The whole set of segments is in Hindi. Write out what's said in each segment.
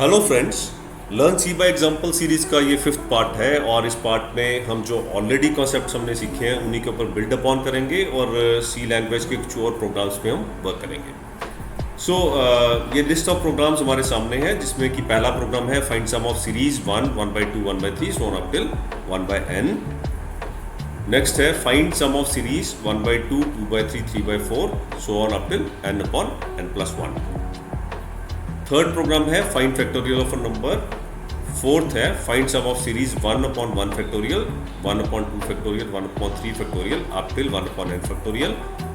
Hello friends, learn C by example series का ये फिफ्थ पार्ट है और इस पार्ट में हम जो ऑलरेडी कॉन्सेप्ट्स हमने सीखे हैं उन्हीं के ऊपर बिल्ड अपॉन करेंगे और सी लैंग्वेज के कुछ और प्रोग्राम्स पे हम वर्क करेंगे। सो ये लिस्ट ऑफ प्रोग्राम्स हमारे सामने है जिसमें कि पहला प्रोग्राम है find sum of series 1 1/2 1/3 so on up till 1/n। Next है find sum of series 1/2 2/3 3/4 so on up till n upon n+1। Third program है find factorial of a number. Fourth है find sum of series 1/1 factorial 1/2 factorial 1/3 factorial up till 1/n factorial.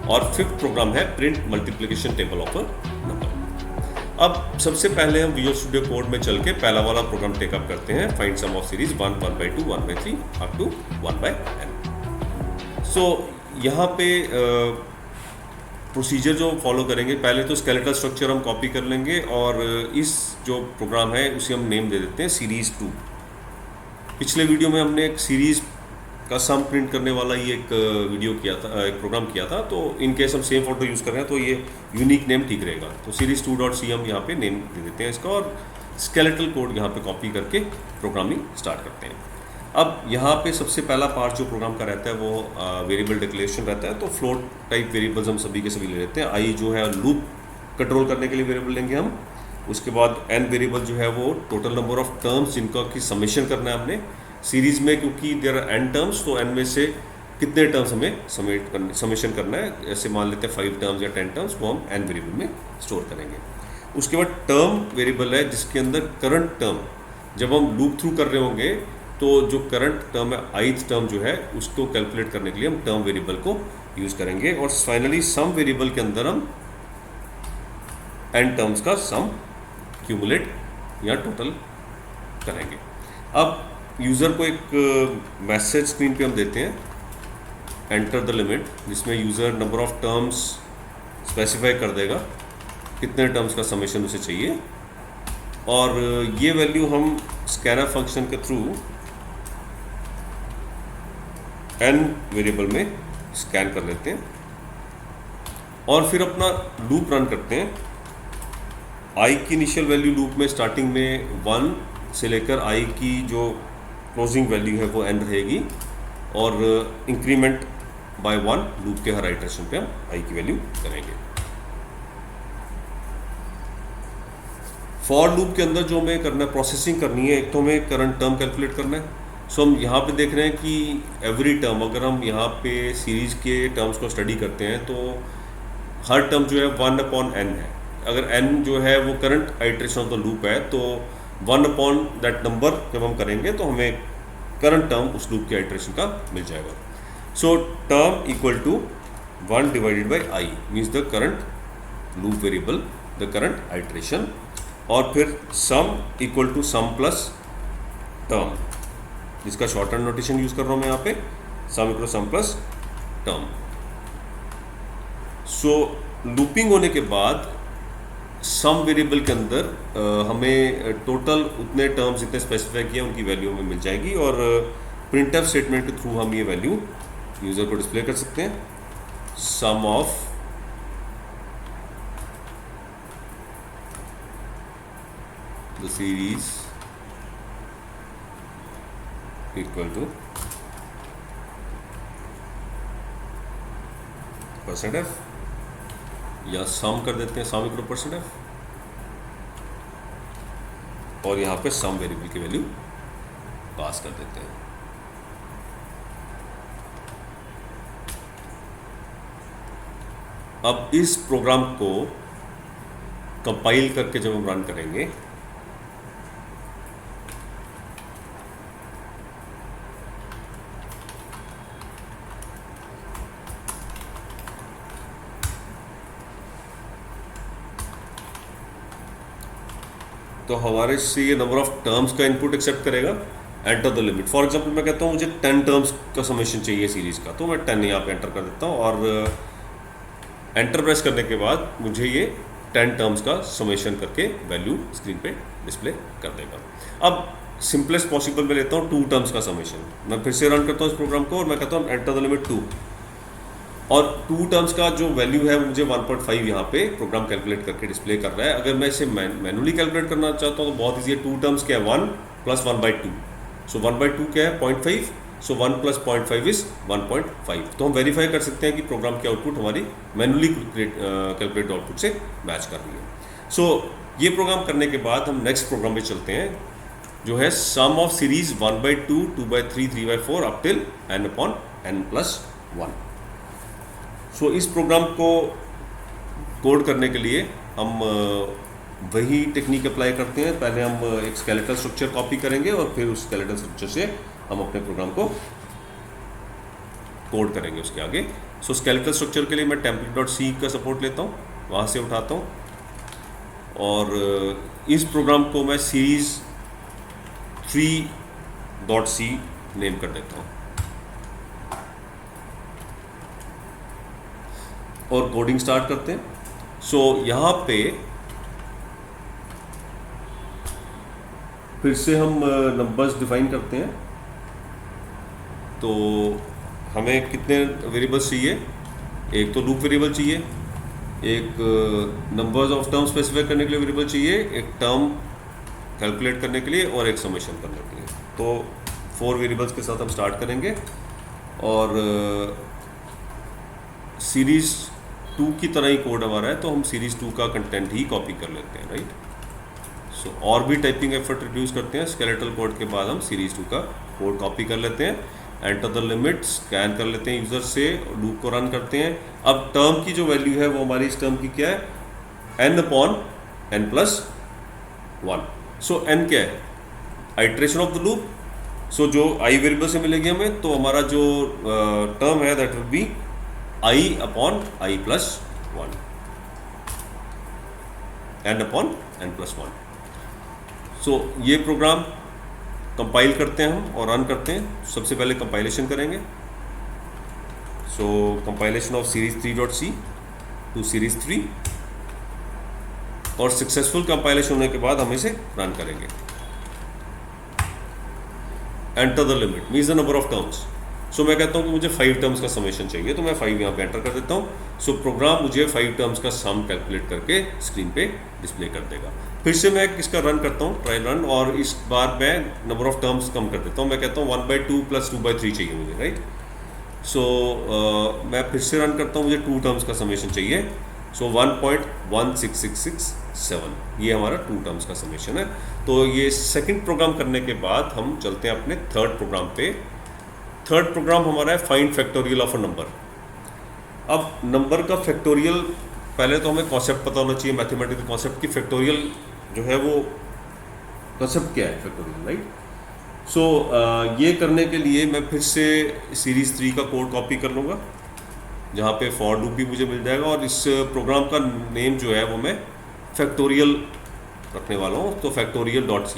और फिफ्थ प्रोग्राम है print multiplication table of a number. अब सबसे पहले हम विजुअल स्टूडियो कोड में चल के पहला वाला प्रोग्राम टेकअप करते हैं, find sum of series 1/2 1/3 up to 1/n। So यहाँ पे प्रोसीजर जो फॉलो करेंगे, पहले तो स्केलेटल स्ट्रक्चर हम कॉपी कर लेंगे और इस जो प्रोग्राम है उसे हम नेम दे देते हैं सीरीज 2। पिछले वीडियो में हमने एक सीरीज का सम प्रिंट करने वाला ये एक वीडियो किया था, एक प्रोग्राम किया था। तो इन केस हम सेम फोटो यूज़ कर रहे हैं तो ये यूनिक नेम ठीक रहेगा। तो सीरीज 2.c हम यहाँ पे नेम दे देते हैं इसका और स्केलेटल कोड यहाँ पे कॉपी करके प्रोग्रामिंग स्टार्ट करते हैं। अब यहाँ पे सबसे पहला पार्ट जो प्रोग्राम का रहता है वो वेरिएबल डिक्लेरेशन रहता है। तो फ्लोट टाइप वेरिएबल्स हम सभी के सभी ले लेते हैं। आई जो है लूप कंट्रोल करने के लिए वेरिएबल लेंगे हम। उसके बाद एन वेरिएबल जो है वो टोटल नंबर ऑफ टर्म्स जिनका की समेशन करना है हमने सीरीज में, क्योंकि देयर आर एन टर्म्स तो एन में से कितने टर्म्स हमें समेशन करना है, ऐसे मान लेते हैं 5 टर्म्स या 10 टर्म्स, वो हम एन वेरिएबल में स्टोर करेंगे। उसके बाद टर्म वेरिएबल है जिसके अंदर करंट टर्म, जब हम लूप थ्रू कर रहे होंगे तो जो करंट टर्म है ith टर्म जो है उसको कैलकुलेट करने के लिए हम टर्म वेरिएबल को यूज़ करेंगे। और फाइनली सम वेरिएबल के अंदर हम n टर्म्स का सम क्यूमुलेट या टोटल करेंगे। अब यूज़र को एक मैसेज स्क्रीन पे हम देते हैं, एंटर द लिमिट, जिसमें user number of terms specify कर देगा कितने टर्म्स का समेशन उसे चाहिए। और ये वैल्यू हम स्कैनर फंक्शन के थ्रू n वेरिएबल में स्कैन कर लेते हैं और फिर अपना लूप रन करते हैं। i की इनिशियल वैल्यू लूप में स्टार्टिंग में 1 से लेकर i की जो क्लोजिंग वैल्यू है वो n रहेगी और इंक्रीमेंट बाय 1 लूप के हर आइटरेशन पे हम i की वैल्यू करेंगे। फॉर लूप के अंदर जो हमें करना है, प्रोसेसिंग करनी है, एक तो हमें करंट टर्म कैलकुलेट करना है। सो हम यहाँ पे देख रहे हैं कि एवरी टर्म, अगर हम यहाँ पे सीरीज के टर्म्स को स्टडी करते हैं तो हर टर्म जो है 1/n है। अगर n जो है वो current iteration of the loop है तो 1 दैट नंबर जब हम करेंगे तो हमें करंट टर्म उस लूप के आइटरेशन का मिल जाएगा। So term equal to 1/i means the current loop variable, the current iteration. और फिर sum equal to sum plus term, जिसका शॉर्ट हैंड नोटेशन यूज कर रहा हूं मैं यहाँ पे, sum equal sum plus term. So looping होने के बाद सम वेरिएबल के अंदर हमें टोटल उतने टर्म्स जितने स्पेसिफाई किए उनकी वैल्यू हमें मिल जाएगी और प्रिंटफ स्टेटमेंट के थ्रू हम ये वैल्यू यूजर को डिस्प्ले कर सकते हैं। सम of the series equal to %f या सम कर देते हैं, सम इक्वल टू %f और यहाँ पे सम वेरिएबल की वैल्यू पास कर देते हैं। अब इस प्रोग्राम को कंपाइल करके जब हम रन करेंगे तो हमारे से ये नंबर ऑफ टर्म्स का इनपुट एक्सेप्ट करेगा, enter the limit. For example मैं कहता हूँ मुझे 10 टर्म्स का समेशन चाहिए सीरीज का, तो मैं 10 यहाँ पे एंटर कर देता हूँ और एंटर प्रेस करने के बाद मुझे ये 10 टर्म्स का समेशन करके वैल्यू स्क्रीन पे डिस्प्ले कर देगा। अब सिंपलेस्ट पॉसिबल मैं लेता हूँ 2 टर्म्स का समेशन। मैं फिर से रन करता हूँ इस प्रोग्राम को और मैं कहता हूँ एंटर द लिमिट 2। और टू टर्म्स का जो वैल्यू है वो मुझे 1.5 यहाँ पे प्रोग्राम कैलकुलेट करके डिस्प्ले कर रहा है। अगर मैं इसे मैनुअली कैलकुलेट करना चाहता हूँ तो बहुत ईजी है। टू टर्म्स क्या है, 1 प्लस 1/2, सो 1/2 क्या है 0.5, सो 1 प्लस 0.5 इज 1.5। तो हम वेरीफाई कर सकते हैं कि प्रोग्राम की आउटपुट हमारी मैनुअली कैलकुलेट आउटपुट से मैच कर रही है। सो ये प्रोग्राम करने के बाद हम नेक्स्ट प्रोग्राम पे चलते हैं, जो है sum of series 1/2, 2/3, 3/4 up till n/n+1। So इस प्रोग्राम को कोड करने के लिए हम वही टेक्निक अप्लाई करते हैं। पहले हम एक स्केलेटल स्ट्रक्चर कॉपी करेंगे और फिर उस स्केलेटल स्ट्रक्चर से हम अपने प्रोग्राम को कोड करेंगे उसके आगे। सो स्केलेटल स्ट्रक्चर के लिए मैं template.c का सपोर्ट लेता हूँ, वहाँ से उठाता हूँ और इस प्रोग्राम को मैं series 3.c नेम कर देता हूँ और कोडिंग स्टार्ट करते हैं। सो यहाँ पे फिर से हम नंबर्स डिफाइन करते हैं। तो हमें कितने वेरिएबल्स चाहिए, एक तो लूप वेरिएबल चाहिए, एक नंबर्स ऑफ टर्म स्पेसिफाई करने के लिए वेरिएबल चाहिए, एक टर्म कैलकुलेट करने के लिए और एक समेशन करने के लिए। तो 4 वेरिएबल्स के साथ हम स्टार्ट करेंगे और सीरीज 2 की तरह ही कोड हमारा है, तो हम सीरीज 2 का कंटेंट ही कॉपी कर लेते हैं, राइट। सो और भी टाइपिंग एफर्ट रिड्यूस करते हैं। स्केलेटल कोड के बाद हम सीरीज 2 का कोड कॉपी कर लेते हैं, एंटर द लिमिट, स्कैन कर लेते हैं यूज़र से, लूप को रन करते हैं। अब टर्म की जो वैल्यू है वो हमारी इस टर्म की क्या है, n/n+1। सो n क्या है, आइट्रेशन ऑफ द लूप। सो जो i वेरिएबल से मिलेगी हमें, तो हमारा जो टर्म है that will be i/i+1, n/n+1। सो ये प्रोग्राम कंपाइल करते हैं हम और रन करते हैं। सबसे पहले कंपाइलेशन करेंगे। So compilation of series 3.c to series 3 और सक्सेसफुल कंपाइलेशन होने के बाद हम इसे रन करेंगे। Enter the limit means the number of terms. So मैं कहता हूँ कि मुझे 5 टर्म्स का समेशन चाहिए, तो मैं 5 यहाँ पे एंटर कर देता हूँ। सो प्रोग्राम मुझे 5 टर्म्स का सम कैलकुलेट करके स्क्रीन पे डिस्प्ले कर देगा। फिर से मैं इसका रन करता हूँ, ट्रायल रन, और इस बार मैं नंबर ऑफ टर्म्स कम कर देता हूँ। मैं कहता हूँ 1/2 प्लस 2/3 चाहिए मुझे, राइट। सो मैं फिर से रन करता हूँ, मुझे 2 टर्म्स का समेशन चाहिए। सो 1.16667 ये हमारा 2 टर्म्स का समेशन है। तो ये सेकंड प्रोग्राम करने के बाद हम चलते हैं अपने थर्ड प्रोग्राम पे। थर्ड प्रोग्राम हमारा है find factorial of a number. अब नंबर का फैक्टोरियल, पहले तो हमें कॉन्सेप्ट पता होना चाहिए, मैथमेटिकल कॉन्सेप्ट की फैक्टोरियल जो है वो कॉन्सेप्ट क्या है फैक्टोरियल, राइट। सो ये करने के लिए मैं फिर से सीरीज 3 का कोड कॉपी कर लूँगा, जहाँ पे फॉर लूप भी मुझे मिल जाएगा, और इस प्रोग्राम का नेम जो है वो मैं फैक्टोरियल रखने वाला हूँ। तो factorial.c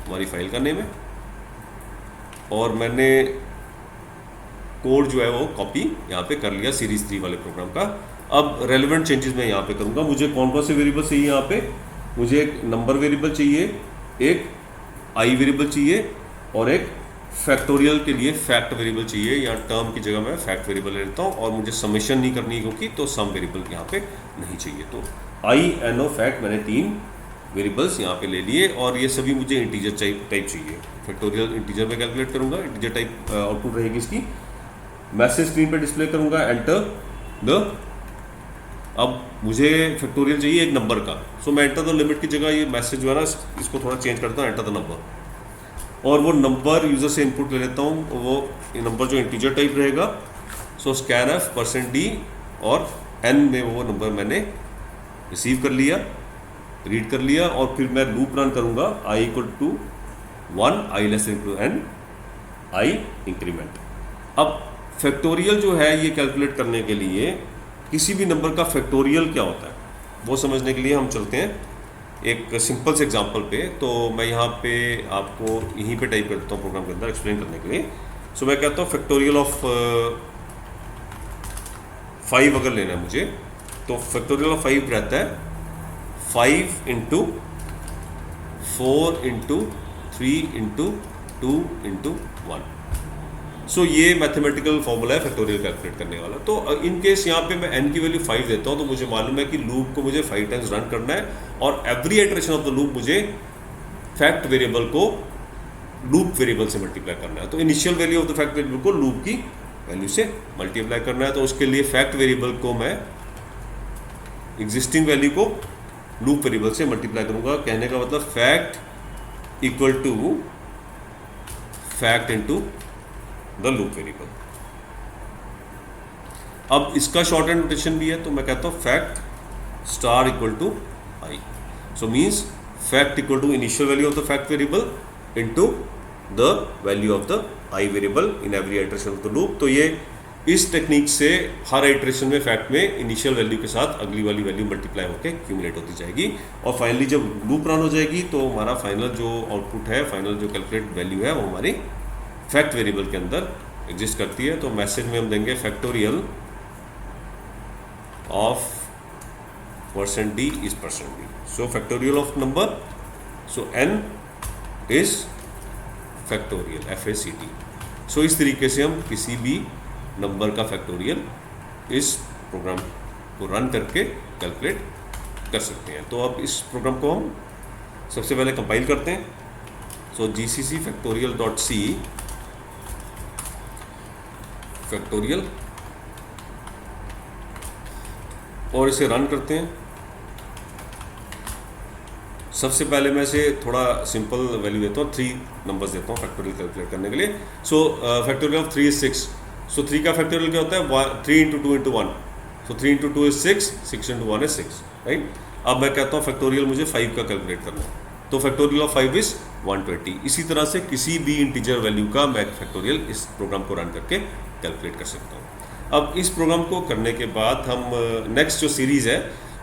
हमारी फाइल का नेम है, और मैंने कोड जो है वो कॉपी यहाँ पे कर लिया सीरीज 3 वाले प्रोग्राम का। अब रेलिवेंट चेंजेस मैं यहाँ पे करूँगा। मुझे कौन कौन से वेरिएबल चाहिए, यहाँ पे मुझे एक नंबर वेरिएबल चाहिए, एक आई वेरिएबल चाहिए, और एक फैक्टोरियल के लिए फैक्ट वेरिएबल चाहिए। यहाँ टर्म की जगह मैं फैक्ट वेरिएबल ले लेता हूँ, और मुझे समेशन नहीं करनी क्योंकि, तो सम वेरिएबल यहाँ पे नहीं चाहिए। तो आई एन ओ फैक्ट मैंने 3 वेरिएबल्स यहाँ पे ले लिए, और ये सभी मुझे इंटीजर टाइप चाहिए। फैक्टोरियल इंटीजर में कैलकुलेट करूँगा, इंटीजर टाइप आउटपुट रहेगी इसकी। मैसेज स्क्रीन पे डिस्प्ले करूँगा, एंटर द। अब मुझे फैक्टोरियल चाहिए एक नंबर का, सो मैं एंटर द लिमिट की जगह ये मैसेज जो है ना, इसको थोड़ा चेंज करता हूँ, एंटर द नंबर, और वो नंबर यूज़र से इनपुट ले लेता हूँ। वो नंबर जो इंटीजर टाइप रहेगा, सो scanf %d, और n में वो नंबर मैंने रिसीव कर लिया, रीड कर लिया, और फिर मैं लूप रन करूँगा i = 1, i n, i increment. अब फैक्टोरियल जो है ये कैलकुलेट करने के लिए किसी भी नंबर का फैक्टोरियल क्या होता है वो समझने के लिए हम चलते हैं एक सिंपल से एग्जांपल पे। तो मैं यहाँ पे आपको यहीं पे टाइप कर देता हूँ प्रोग्राम के अंदर एक्सप्लेन करने के लिए। सो मैं कहता हूँ फैक्टोरियल ऑफ 5 अगर लेना है मुझे, तो फैक्टोरियल ऑफ 5 रहता है 5 × 4 × 3 × 2 × 1। सो ये मैथमेटिकल फॉर्मूला है फैक्टोरियल कैलकुलेट करने वाला। तो इन केस यहाँ पे मैं n की वैल्यू 5 देता हूँ तो मुझे मालूम है कि लूप को मुझे 5 टाइम्स रन करना है और every iteration of the loop मुझे फैक्ट वेरिएबल को लूप वेरिएबल से मल्टीप्लाई करना है। तो initial value of the fact variable को लूप की वैल्यू से मल्टीप्लाई करना है। तो उसके लिए फैक्ट वेरिएबल को मैं एग्जिस्टिंग वैल्यू को लूप वेरिएबल से मल्टीप्लाई करूंगा। कहने का मतलब fact equal to fact into the loop variable. अब इसका शॉर्ट हैंड नोटेशन भी है, तो मैं कहता हूं fact star equal to I. So means fact equal to initial value of the fact variable into the value of the I variable in every iteration of the loop. तो ये इस टेक्निक से हर इटरेशन में फैक्ट में इनिशियल वैल्यू के साथ अगली वाली वैल्यू मल्टीप्लाई होकर क्यूमुलेट होती जाएगी और फाइनली जब लूप रन हो जाएगी तो हमारा फाइनल जो आउटपुट है, फाइनल जो कैलकुलेट वैल्यू है वो हमारी फैक्ट वेरिएबल के अंदर एग्जिस्ट करती है। तो मैसेज में हम देंगे factorial of %d is %d। So factorial of number, so n is factorial FACT। सो इस तरीके से हम किसी भी नंबर का फैक्टोरियल इस प्रोग्राम को रन करके कैलकुलेट कर सकते हैं। तो अब इस प्रोग्राम को हम सबसे पहले कंपाइल करते हैं। सो GCC factorial.c फैक्टोरियल और इसे रन करते हैं। सबसे पहले मैं इसे थोड़ा सिंपल वैल्यू देता हूँ, 3 नंबर्स देता हूँ फैक्टोरियल कैलकुलेट करने के लिए। सो फैक्टोरियल ऑफ 3 इज 6। सो 3 का फैक्टोरियल क्या होता है 3 into 2 into 1। So 3 into 2 is 6, 6 into 1 is 6, right. अब मैं कहता हूँ फैक्टोरियल मुझे 5 का कैलकुलेट करना है, तो फैक्टोरियल ऑफ 5 इज 120। इसी तरह से किसी भी इंटीजर वैल्यू का मैं फैक्टोरियल इस प्रोग्राम को रन करके कैलकुलेट कर सकता हूँ। अब इस प्रोग्राम को करने के बाद हम नेक्स्ट जो सीरीज़ है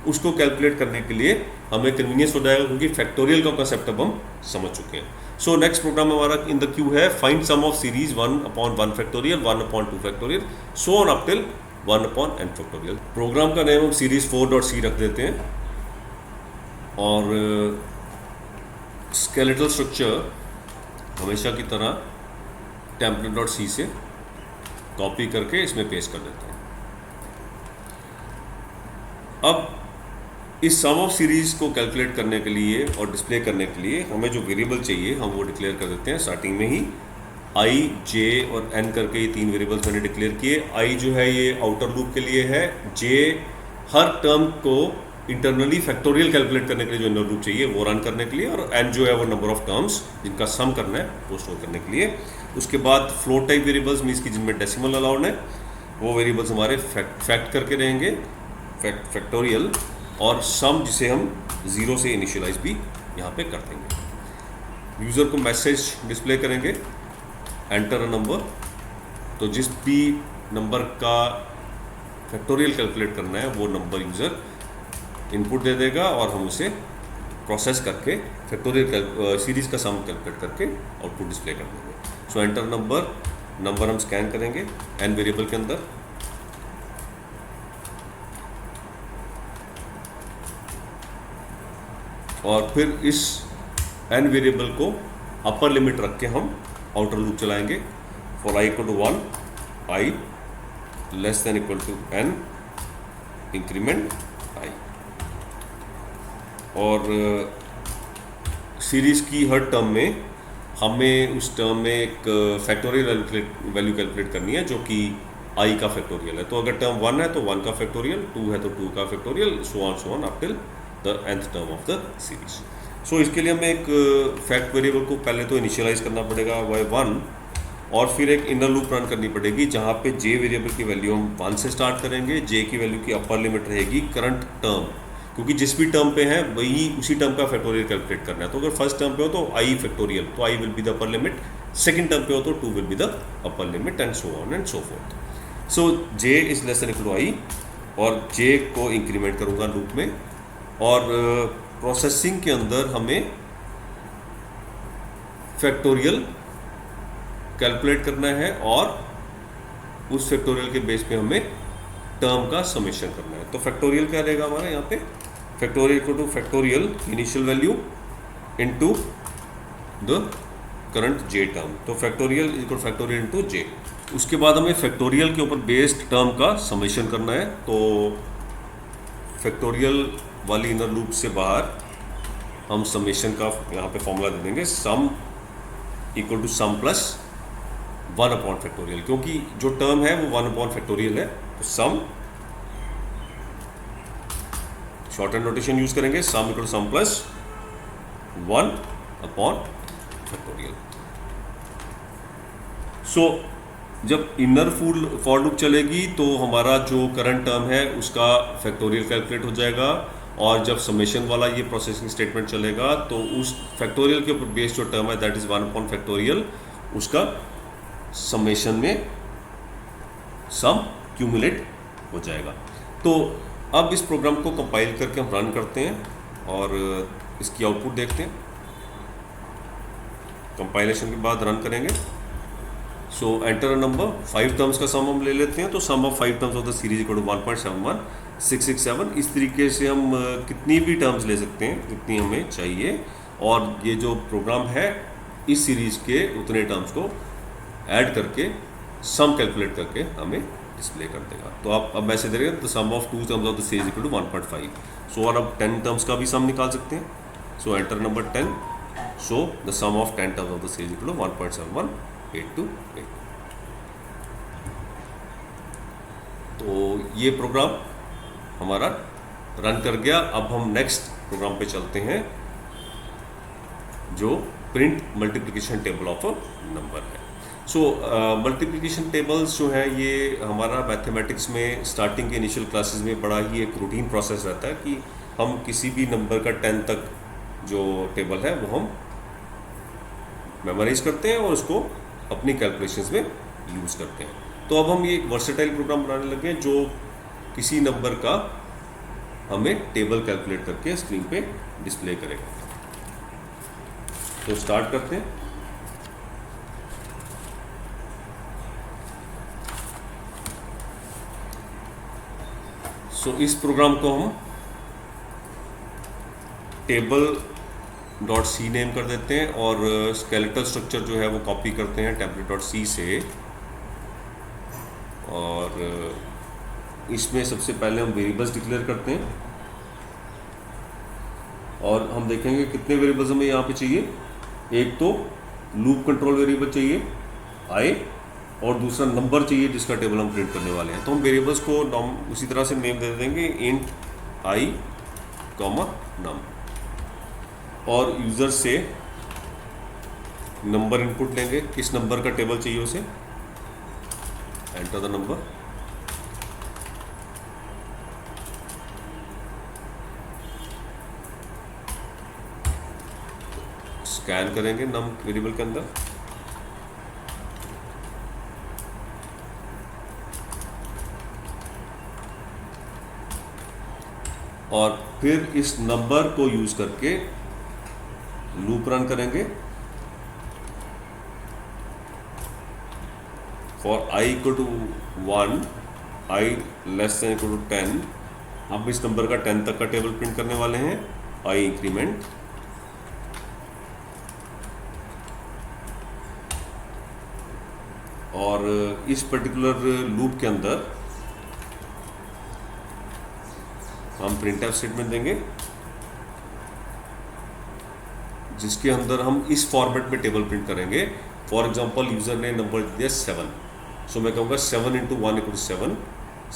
उसको कैलकुलेट करने के लिए हमें कन्वीनियंस हो जाएगा, क्योंकि फैक्टोरियल का कंसेप्ट अब हम समझ चुके हैं। सो नेक्स्ट प्रोग्राम हमारा इन द क्यू है find sum of series 1/1 factorial, 1/2 factorial, so on up till 1/n factorial. Program का नेम हम सीरीज 4.c रख देते हैं और स्केलेटल स्ट्रक्चर हमेशा की तरह template.c से कॉपी करके इसमें पेस्ट कर देते हैं। अब इस सम ऑफ सीरीज को कैलकुलेट करने के लिए और डिस्प्ले करने के लिए हमें जो वेरिएबल चाहिए हम वो डिक्लेयर कर देते हैं स्टार्टिंग में ही। i, j और n करके ये 3 वेरिएबल्स मैंने डिक्लेयर किए। i जो है ये आउटर लूप के लिए है, j हर टर्म को इंटरनली फैक्टोरियल कैलकुलेट करने के लिए जो इनर लूप चाहिए वो रन करने के लिए, और n जो है वो नंबर ऑफ टर्म्स जिनका सम करना है वो स्टोर करने के लिए। उसके बाद फ्लोट टाइप वेरिएबल्स मीन्स की जिनमें डेसिमल अलाउड है वो वेरिएबल्स हमारे फैक्ट करके रहेंगे, फैक्टोरियल, और सम जिसे हम 0 से इनिशियलाइज भी यहाँ पे कर देंगे। यूज़र को मैसेज डिस्प्ले करेंगे एंटर अ नंबर, तो जिस भी नंबर का फैक्टोरियल कैलकुलेट करना है वो नंबर यूज़र इनपुट दे देगा और हम उसे प्रोसेस करके फैक्टोरियल सीरीज़ का सम कैलकुलेट करके आउटपुट डिस्प्ले कर देंगे। सो एंटर नंबर हम स्कैन करेंगे n वेरिएबल के अंदर, और फिर इस n वेरिएबल को अपर लिमिट रख के हम आउटर लूप चलाएंगे। For i equal to 1, i less than equal to n, increment i। और सीरीज़ की हर टर्म में हमें उस टर्म में एक फैक्टोरियल वैल्यू कैलकुलेट करनी है जो कि i का फैक्टोरियल है। तो अगर टर्म 1 है तो 1 का फैक्टोरियल, 2 है तो 2 का factorial, so on up till the nth term of the series. So इसके लिए हमें एक फैक्ट वेरिएबल को पहले तो इनिशियलाइज करना पड़ेगा y1, और फिर एक इनर लूप रन करनी पड़ेगी जहाँ पे j वेरिएबल की वैल्यू हम 1 से स्टार्ट करेंगे। j की वैल्यू की अपर लिमिट रहेगी करंट टर्म, क्योंकि जिस भी टर्म पे है वही उसी टर्म का फैक्टोरियल कैलकुलेट करना है। तो अगर फर्स्ट टर्म पे हो तो i फैक्टोरियल, तो i will be the upper limit, second term पे हो तो 2 will be the upper limit, and so on and so forth. So j is less than equal to i, और j को इंक्रीमेंट करूँगा लूप में, और प्रोसेसिंग के अंदर हमें फैक्टोरियल कैलकुलेट करना है और उस फैक्टोरियल के बेस पे हमें टर्म का समेशन करना है। तो फैक्टोरियल क्या रहेगा हमारा यहाँ पे, factorial equal two factorial initial value into the current J term. तो फैक्टोरियल इक्वल फैक्टोरियल इंटू जे। उसके बाद हमें फैक्टोरियल के ऊपर बेस्ड टर्म का समेशन करना है। तो फैक्टोरियल वाली इनर लूप से बाहर हम समेशन का यहाँ पे फॉर्मूला दे देंगे, sum equal to sum plus 1 upon factorial, क्योंकि जो टर्म है वो 1 अपॉन फैक्टोरियल है। तो sum, short hand notation use करेंगे, sum equal to sum plus 1 upon factorial. So जब इनर फॉर लूप चलेगी तो हमारा जो करंट टर्म है उसका फैक्टोरियल कैलकुलेट हो जाएगा, और जब समेशन वाला ये प्रोसेसिंग स्टेटमेंट चलेगा तो उस फैक्टोरियल के ऊपर बेस्ड जो टर्म है दैट इज 1 अपॉन फैक्टोरियल, उसका समेशन में सम क्यूमुलेट हो जाएगा। तो अब इस प्रोग्राम को कंपाइल करके हम रन करते हैं और इसकी आउटपुट देखते हैं। कंपाइलेशन के बाद रन करेंगे। So enter a number, 5 terms का सम हम ले लेते हैं। तो sum of 5 terms of the series equal to 1.71667। इस तरीके से हम कितनी भी टर्म्स ले सकते हैं जितनी हमें चाहिए, और ये जो प्रोग्राम है इस सीरीज के उतने टर्म्स को ऐड करके सम कैलकुलेट करके हमें डिस्प्ले कर देगा। तो आप अब ऐसे देंगे तो sum of 2 terms of the series equal to 1.5। So और अब 10 टर्म्स का भी सम निकाल सकते हैं। So enter number 10। So the sum of 10 terms of the series equal to 1.71828। तो ये प्रोग्राम हमारा रन कर गया। अब हम नेक्स्ट प्रोग्राम पे चलते हैं जो print multiplication table of a number है। सो मल्टीप्लिकेशन टेबल्स जो है ये हमारा मैथमेटिक्स में स्टार्टिंग के इनिशियल क्लासेस में बड़ा ही एक रूटीन प्रोसेस रहता है कि हम किसी भी नंबर का 10 तक जो टेबल है वो हम मेमोराइज करते हैं और उसको अपनी कैलकुलेशंस में यूज़ करते हैं। तो अब हम ये एक वर्सेटाइल प्रोग्राम बनाने लगे हैं जो किसी नंबर का हमें टेबल कैलकुलेट करके स्क्रीन पे डिस्प्ले करेगा। तो स्टार्ट करते हैं। सो इस प्रोग्राम को हम टेबल डॉट सी नेम कर देते हैं और स्केलेटल स्ट्रक्चर जो है वो कॉपी करते हैं टेम्पलेट डॉट सी से, और इसमें सबसे पहले हम वेरिएबल्स डिक्लेयर करते हैं और हम देखेंगे कितने वेरिएबल्स हमें यहाँ पे चाहिए। एक तो लूप कंट्रोल वेरिएबल चाहिए आई, और दूसरा नंबर चाहिए जिसका टेबल हम प्रिंट करने वाले हैं। तो हम वेरिएबल्स को उसी तरह से नेम दे देंगे इंट आई कॉमा नम, और यूज़र से नंबर इनपुट लेंगे, किस नंबर का टेबल चाहिए उसे, एंटर द नंबर। स्कैन करेंगे नम वेरिएबल के अंदर, और फिर इस नंबर को यूज करके लूप रन करेंगे for I equal to 1, I less than equal to 10। हम इस नंबर का 10 तक का टेबल प्रिंट करने वाले हैं, आई इंक्रीमेंट, और इस पर्टिकुलर लूप के अंदर हम प्रिंटफ स्टेटमेंट देंगे जिसके अंदर हम इस फॉर्मेट में टेबल प्रिंट करेंगे। फॉर एग्जांपल यूजर ने नंबर दिया 7, सो मैं कहूँगा 7 into 1 equal to 7,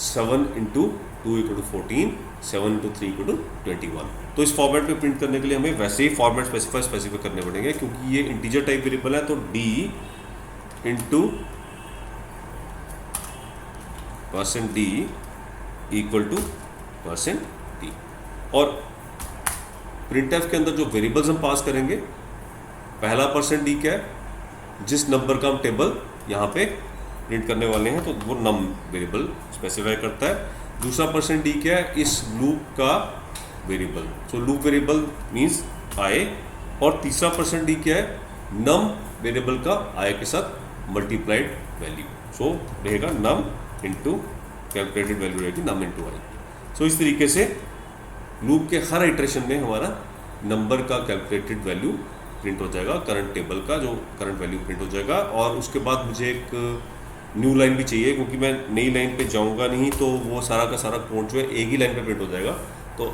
7 into 2 equal to 14, 7 into 3 equal to 21। तो इस फॉर्मेट में प्रिंट करने के लिए हमें वैसे ही फॉर्मेट स्पेसिफाई करने पड़ेंगे, क्योंकि ये इंटीजर टाइप वेरिएबल है। तो d into %d equal to %d, और प्रिंटफ के अंदर जो वेरिएबल्स हम पास करेंगे, पहला %d क्या है, जिस नंबर का हम टेबल यहाँ पे प्रिंट करने वाले हैं तो वो नम वेरिएबल स्पेसिफाई करता है। दूसरा %d क्या है, इस लूप का variable, so loop variable means I, और तीसरा %d क्या है, नम वेरिएबल का आई के साथ मल्टीप्लाइड वैल्यू, सो रहेगा नम इंटू कैलकुलेटेड वैल्यू रहेगी नम इंटू आई। सो इस तरीके से लूप के हर इटरेशन में हमारा नंबर का कैलकुलेटेड वैल्यू प्रिंट हो जाएगा, करंट टेबल का जो करंट वैल्यू प्रिंट हो जाएगा। और उसके बाद मुझे एक न्यू लाइन भी चाहिए, क्योंकि मैं नई लाइन पे जाऊंगा नहीं तो वो सारा का सारा कोड जो है एक ही लाइन पे प्रिंट हो जाएगा। तो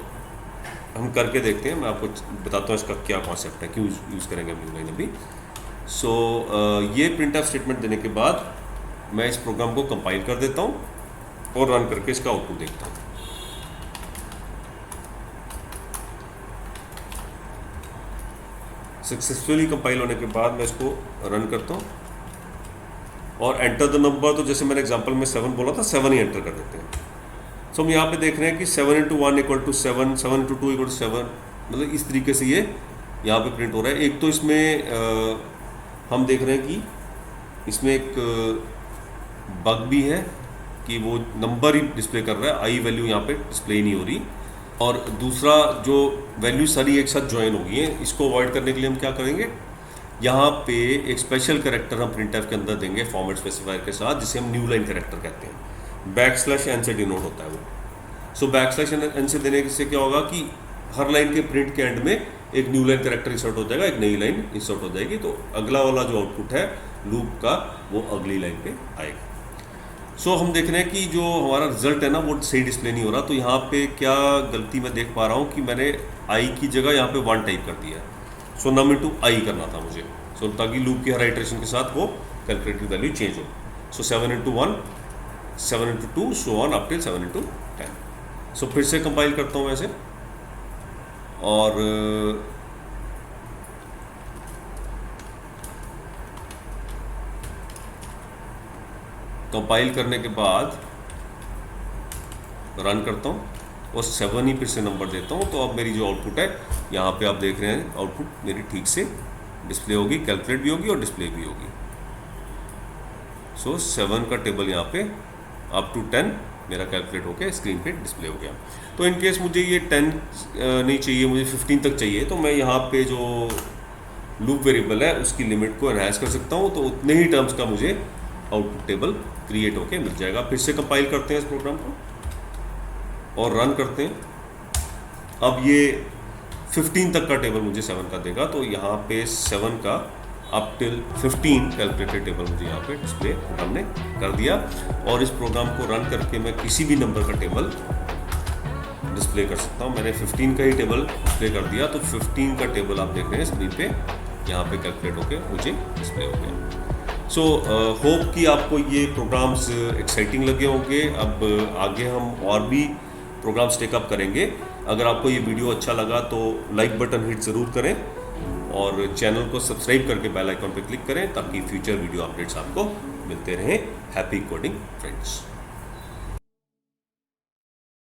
हम करके देखते हैं, मैं आपको बताता हूँ इसका क्या कॉन्सेप्ट है, क्यों यूज़ करेंगे हम न्यू लाइन अभी। सो ये प्रिंटफ स्टेटमेंट देने के बाद मैं इस प्रोग्राम को कंपाइल कर देता हूँ और रन करके इसका आउटपुट देखता हूँ। सक्सेसफुली कंपाइल होने के बाद मैं इसको रन करता हूँ और एंटर द नंबर, तो जैसे मैंने एग्जांपल में 7 बोला था, 7 ही एंटर कर देते हैं। सो हम यहाँ पे देख रहे हैं कि 7 × 1 = 7, 7 × 2 = 7, मतलब इस तरीके से ये यहाँ पे प्रिंट हो रहा है। एक तो इसमें हम देख रहे हैं कि इसमें एक बग भी है कि वो नंबर ही डिस्प्ले कर रहा है, आई वैल्यू यहाँ पे डिस्प्ले नहीं हो रही। और दूसरा जो वैल्यू सारी एक साथ ज्वाइन हो गई है, इसको अवॉइड करने के लिए हम क्या करेंगे, यहाँ पे एक स्पेशल कैरेक्टर हम प्रिंटफ के अंदर देंगे फॉर्मेट स्पेसिफायर के साथ, जिसे हम न्यू लाइन कैरेक्टर कहते हैं। \n से डिनोट होता है वो। सो \n से देने से क्या होगा कि हर लाइन के प्रिंट के एंड में एक न्यू लाइन कैरेक्टर इंसर्ट हो जाएगा, एक नई लाइन इंसर्ट हो जाएगी। तो अगला वाला जो आउटपुट है लूप का वो अगली लाइन पे आएगा। सो हम देख रहे हैं कि जो हमारा रिजल्ट है ना वो सही डिस्प्ले नहीं हो रहा। तो यहाँ पे क्या गलती मैं देख पा रहा हूँ कि मैंने आई की जगह यहाँ पे 1 टाइप कर दिया है। सो num × i करना था मुझे, सो ताकि लूप की हर आइटरेशन के साथ वो कैलकुलेटेड वैल्यू चेंज हो। सो 7 × 1, 7 × 2, सो ऑन अप टिल 7 × 10। सो फिर से कंपाइल करता हूँ ऐसे, और कंपाइल करने के बाद रन करता हूँ और 7 ही फिर से नंबर देता हूँ। तो अब मेरी जो आउटपुट है यहाँ पे आप देख रहे हैं, आउटपुट मेरी ठीक से डिस्प्ले होगी, कैलकुलेट भी होगी और डिस्प्ले भी होगी। सो 7 का टेबल यहाँ पे अप टू 10 मेरा कैलकुलेट होकर स्क्रीन पे डिस्प्ले हो गया। तो इन केस मुझे ये 10 नहीं चाहिए, मुझे 15 तक चाहिए, तो मैं यहाँ पे जो लूप वेरिएबल है उसकी लिमिट को एनहांस कर सकता हूँ। तो उतने ही टर्म्स का मुझे आउटपुट टेबल क्रिएट होके मिल जाएगा। फिर से कंपाइल करते हैं इस प्रोग्राम को और रन करते हैं। अब ये 15 तक का टेबल मुझे 7 का देगा। तो यहाँ पे 7 का अप टिल 15 कैलकुलेटेड टेबल मुझे यहाँ पे डिस्प्ले हमने कर दिया। और इस प्रोग्राम को रन करके मैं किसी भी नंबर का टेबल डिस्प्ले कर सकता हूँ। मैंने 15 का ही टेबल डिस्प्ले कर दिया। तो 15 का टेबल आप देख रहे हैं स्क्रीन पे, यहाँ पे कैलकुलेट होके मुझे डिस्प्ले हो गया। सो होप कि आपको ये प्रोग्राम्स एक्साइटिंग लगे होंगे। अब आगे हम और भी प्रोग्राम्स टेकअप करेंगे। अगर आपको ये वीडियो अच्छा लगा तो लाइक बटन हिट ज़रूर करें और चैनल को सब्सक्राइब करके बेल आइकॉन पर क्लिक करें ताकि फ्यूचर वीडियो अपडेट्स आपको मिलते रहें। Happy coding friends.